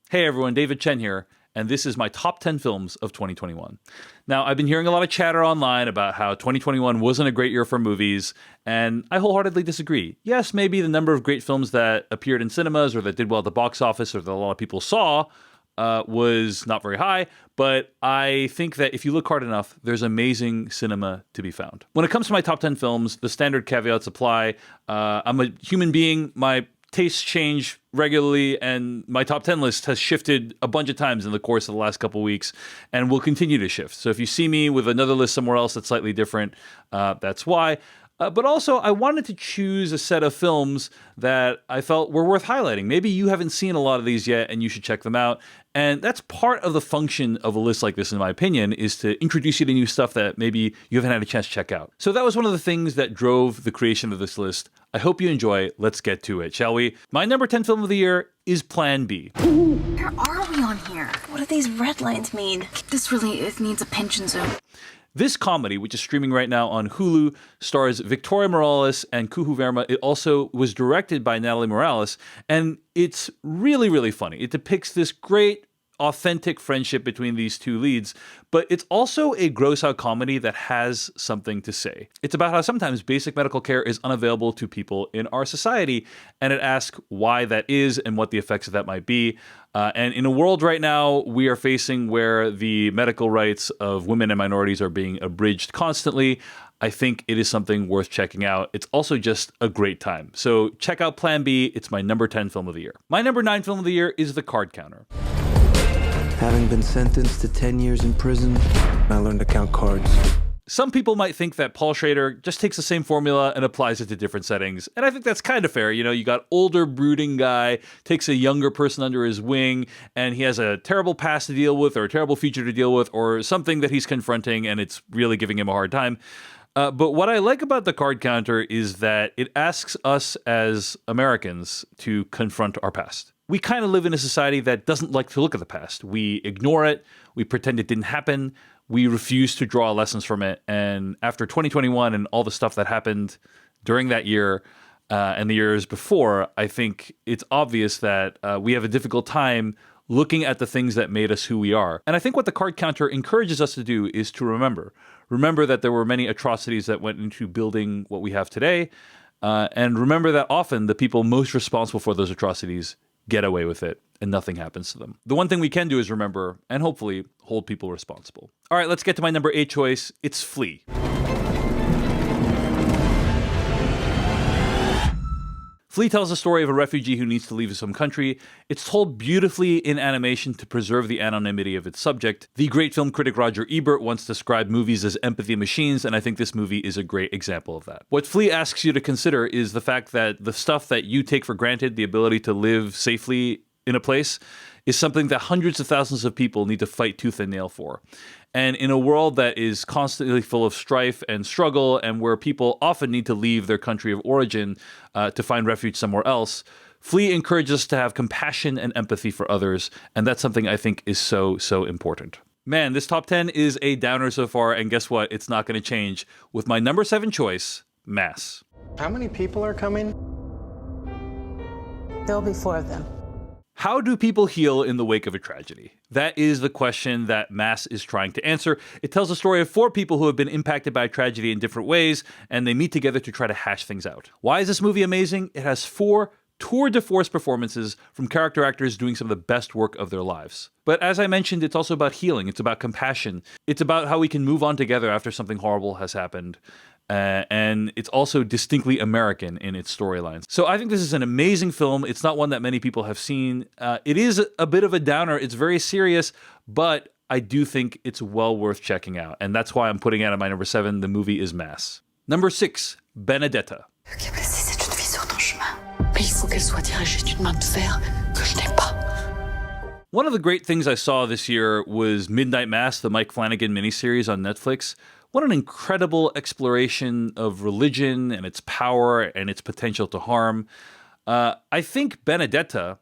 Hey everyone, David Chen here, and this is my top 10 films of 2021. Now, I've been hearing a lot of chatter online about how 2021 wasn't a great year for movies, and I wholeheartedly disagree. Yes, maybe the number of great films that appeared in cinemas or that did well at the box office or that a lot of people saw was not very high, but I think that if you look hard enough, there's amazing cinema to be found. When it comes to my top 10 films, the standard caveats apply. I'm a human being. My tastes change regularly, and my top 10 list has shifted a bunch of times in the course of the last couple of weeks and will continue to shift. So if you see me with another list somewhere else that's slightly different, that's why. But also, I wanted to choose a set of films that I felt were worth highlighting. Maybe you haven't seen a lot of these yet and you should check them out. And that's part of the function of a list like this, in my opinion, is to introduce you to new stuff that maybe you haven't had a chance to check out. So that was one of the things that drove the creation of this list. I hope you enjoy. Let's get to it, shall we? My number 10 film of the year is Plan B. Where are we on here? What do these red lines mean? This really needs a pinch and zoom. This comedy, which is streaming right now on Hulu, stars Victoria Morales and Kuhu Verma. It also was directed by Natalie Morales, and it's really, really funny. It depicts this great, authentic friendship between these two leads, but it's also a gross-out comedy that has something to say. It's about how sometimes basic medical care is unavailable to people in our society, and it asks why that is and what the effects of that might be. And in a world right now we are facing where the medical rights of women and minorities are being abridged constantly, I think it is something worth checking out. It's also just a great time. So check out Plan B. It's my number 10 film of the year. My number 9 film of the year is The Card Counter. Having been sentenced to 10 years in prison, I learned to count cards. Some people might think that Paul Schrader just takes the same formula and applies it to different settings. And I think that's kind of fair. You know, you got older, brooding guy, takes a younger person under his wing, and he has a terrible past to deal with or a terrible future to deal with or something that he's confronting, and it's really giving him a hard time. But what I like about The Card Counter is that it asks us as Americans to confront our past. We kind of live in a society that doesn't like to look at the past. We ignore it. We pretend it didn't happen. We refuse to draw lessons from it. And after 2021 and all the stuff that happened during that year and the years before, I think it's obvious that we have a difficult time looking at the things that made us who we are. And I think what The Card Counter encourages us to do is to remember. Remember that there were many atrocities that went into building what we have today. And remember that often the people most responsible for those atrocities get away with it and nothing happens to them. The one thing we can do is remember and hopefully hold people responsible. All right, let's get to my number 8 choice. It's Flee. Flee tells the story of a refugee who needs to leave his home country. It's told beautifully in animation to preserve the anonymity of its subject. The great film critic Roger Ebert once described movies as empathy machines, and I think this movie is a great example of that. What Flee asks you to consider is the fact that the stuff that you take for granted, the ability to live safely in a place, is something that hundreds of thousands of people need to fight tooth and nail for. And in a world that is constantly full of strife and struggle and where people often need to leave their country of origin to find refuge somewhere else, Flee encourages us to have compassion and empathy for others. And that's something I think is so, so important. Man, this top 10 is a downer so far. And guess what? It's not going to change with my number 7 choice, Mass. How many people are coming? There'll be 4 of them. How do people heal in the wake of a tragedy? That is the question that Mass is trying to answer. It tells the story of 4 people who have been impacted by tragedy in different ways, and they meet together to try to hash things out. Why is this movie amazing? It has 4 tour de force performances from character actors doing some of the best work of their lives. But as I mentioned, it's also about healing. It's about compassion. It's about how we can move on together after something horrible has happened. And it's also distinctly American in its storylines. So I think this is an amazing film. It's not one that many people have seen. It is a bit of a downer. It's very serious, but I do think it's well worth checking out. And that's why I'm putting it at my number 7. The movie is Mass. Number 6, Benedetta. Qui a placé cette jeune fille sur ton chemin? Mais il faut qu'elle soit dirigée d'une main de fer que je n'ai pas. One of the great things I saw this year was Midnight Mass, the Mike Flanagan miniseries on Netflix. What an incredible exploration of religion and its power and its potential to harm. I think Benedetta,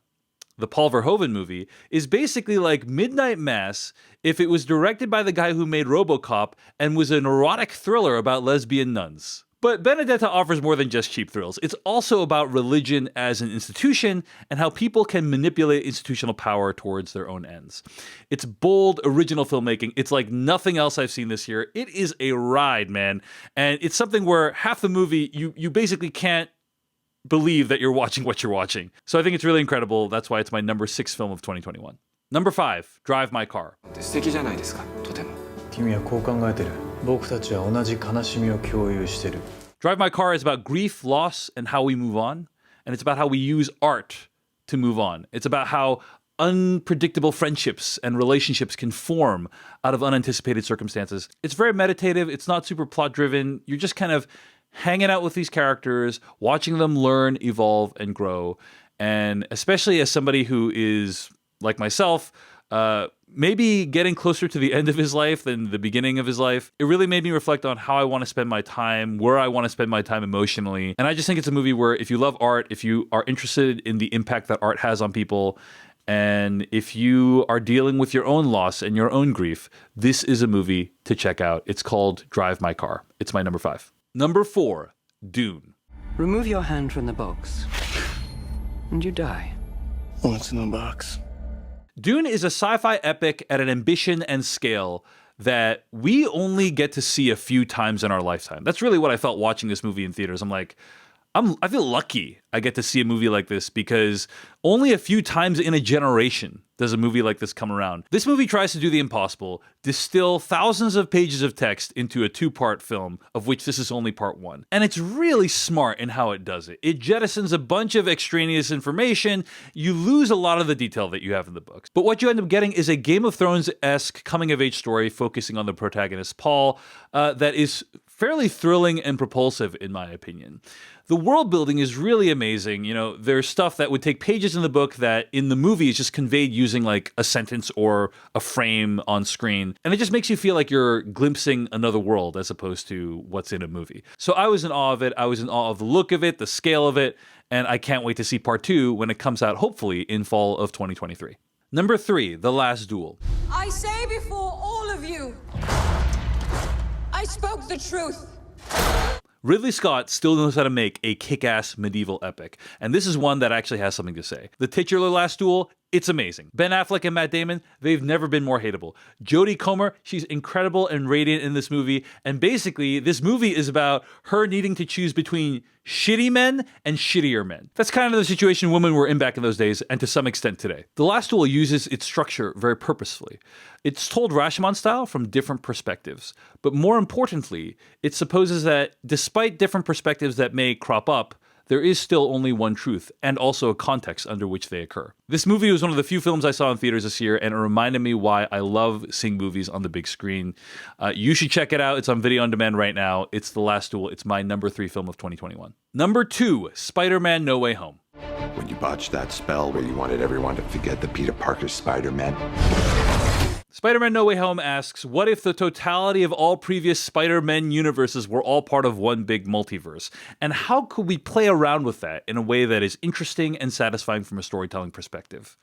the Paul Verhoeven movie, is basically like Midnight Mass if it was directed by the guy who made RoboCop and was an erotic thriller about lesbian nuns. But Benedetta offers more than just cheap thrills. It's also about religion as an institution and how people can manipulate institutional power towards their own ends. It's bold, original filmmaking. It's like nothing else I've seen this year. It is a ride, man. And it's something where half the movie, you basically can't believe that you're watching what you're watching. So I think it's really incredible. That's why it's my number 6 film of 2021. Number 5, Drive My Car. 素敵じゃないですか、とても。君はこう考えてる。僕たちは同じ悲しみを共有してる。 Drive My Car is about grief, loss, and how we move on. And it's about how we use art to move on. It's about how unpredictable friendships and relationships can form out of unanticipated circumstances. It's very meditative. It's not super plot driven. You're just kind of hanging out with these characters, watching them learn, evolve, and grow. And especially as somebody who is, like myself, maybe getting closer to the end of his life than the beginning of his life, it really made me reflect on how I want to spend my time, where I want to spend my time emotionally. And I just think it's a movie where if you love art, if you are interested in the impact that art has on people, and if you are dealing with your own loss and your own grief, this is a movie to check out. It's called Drive My Car. It's my number 5. Number 4, Dune. Remove your hand from the box, and you die. What's in the box? Dune is a sci-fi epic at an ambition and scale that we only get to see a few times in our lifetime. That's really what I felt watching this movie in theaters. I'm like, I feel lucky I get to see a movie like this because only a few times in a generation does a movie like this come around. This movie tries to do the impossible, distill thousands of pages of text into a 2-part film, of which this is only part 1. And it's really smart in how it does it. It jettisons a bunch of extraneous information. You lose a lot of the detail that you have in the books. But what you end up getting is a Game of Thrones-esque coming-of-age story focusing on the protagonist, Paul, that is fairly thrilling and propulsive, in my opinion. The world building is really amazing. You know, there's stuff that would take pages in the book that in the movie is just conveyed using like a sentence or a frame on screen. And it just makes you feel like you're glimpsing another world as opposed to what's in a movie. So I was in awe of it. I was in awe of the look of it, the scale of it. And I can't wait to see part 2 when it comes out, hopefully in fall of 2023. Number 3, The Last Duel. I say before all of you, I spoke the truth. Ridley Scott still knows how to make a kick-ass medieval epic, and this is one that actually has something to say. The titular Last Duel, it's amazing. Ben Affleck and Matt Damon, they've never been more hateable. Jodie Comer, she's incredible and radiant in this movie, and basically, this movie is about her needing to choose between shitty men and shittier men. That's kind of the situation women were in back in those days, and to some extent today. The Last Duel uses its structure very purposefully. It's told Rashomon style from different perspectives, but more importantly, it supposes that despite different perspectives that may crop up, there is still only one truth, and also a context under which they occur. This movie was one of the few films I saw in theaters this year, and it reminded me why I love seeing movies on the big screen. You should check it out. It's on video on demand right now. It's The Last Duel. It's my number 3 film of 2021. Number 2, Spider-Man No Way Home. When you botched that spell where you wanted everyone to forget that Peter Parker's Spider-Man. Spider-Man No Way Home asks, what if the totality of all previous Spider-Man universes were all part of one big multiverse? And how could we play around with that in a way that is interesting and satisfying from a storytelling perspective?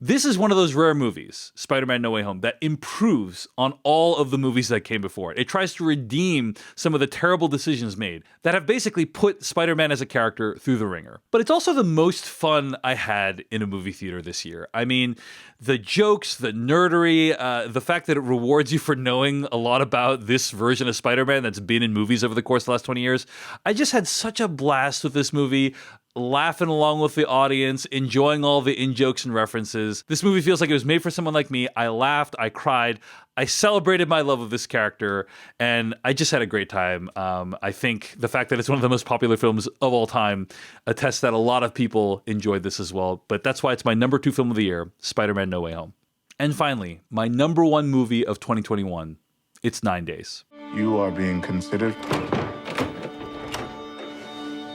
This is one of those rare movies, Spider-Man No Way Home, that improves on all of the movies that came before it. It tries to redeem some of the terrible decisions made that have basically put Spider-Man as a character through the ringer. But it's also the most fun I had in a movie theater this year. I mean, the jokes, the nerdery, the fact that it rewards you for knowing a lot about this version of Spider-Man that's been in movies over the course of the last 20 years. I just had such a blast with this movie, laughing along with the audience, enjoying all the in-jokes and references. This movie feels like it was made for someone like me. I laughed, I cried, I celebrated my love of this character, and I just had a great time. I think the fact that it's one of the most popular films of all time attests that a lot of people enjoyed this as well. But that's why it's my number 2 film of the year, Spider-Man No Way Home. And finally, my number 1 movie of 2021, it's 9 Days. You are being considered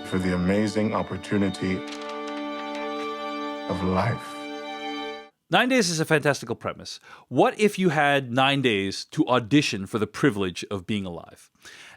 for the amazing opportunity of life. 9 Days is a fantastical premise. What if you had 9 days to audition for the privilege of being alive?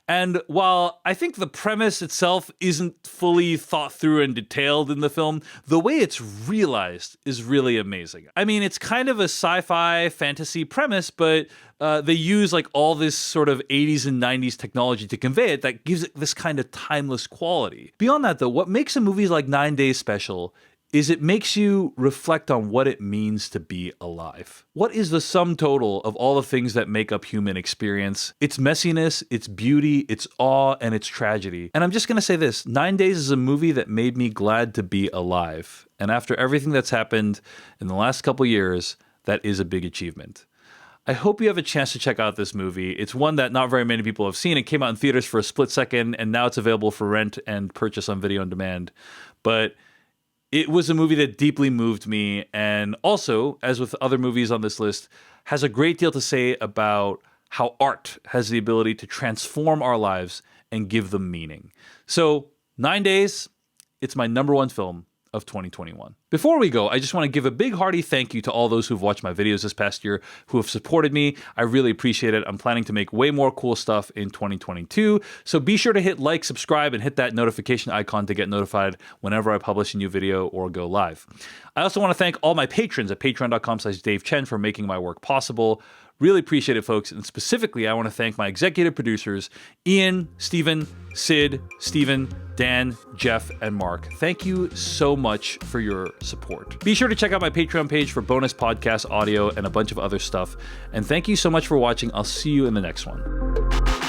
And while I think the premise itself isn't fully thought through and detailed in the film, the way it's realized is really amazing. I mean, it's kind of a sci-fi fantasy premise, but they use like all this sort of 80s and 90s technology to convey it that gives it this kind of timeless quality. Beyond that, though, what makes a movie like 9 Days special is it makes you reflect on what it means to be alive. What is the sum total of all the things that make up human experience? Its messiness, its beauty, its awe, and its tragedy. And I'm just gonna say this, 9 Days is a movie that made me glad to be alive. And after everything that's happened in the last couple years, that is a big achievement. I hope you have a chance to check out this movie. It's one that not very many people have seen. It came out in theaters for a split second, and now it's available for rent and purchase on video on demand. But it was a movie that deeply moved me, and also, as with other movies on this list, has a great deal to say about how art has the ability to transform our lives and give them meaning. So, 9 Days, it's my number one film of 2021. Before we go, I just want to give a big hearty thank you to all those who've watched my videos this past year, who have supported me. I really appreciate it. I'm planning to make way more cool stuff in 2022. So be sure to hit like, subscribe, and hit that notification icon to get notified whenever I publish a new video or go live. I also want to thank all my patrons at patreon.com/Dave Chen for making my work possible. Really appreciate it, folks. And specifically, I want to thank my executive producers, Ian, Steven, Sid, Steven, Dan, Jeff, and Mark. Thank you so much for your support. Be sure to check out my Patreon page for bonus podcast audio and a bunch of other stuff. And thank you so much for watching. I'll see you in the next one.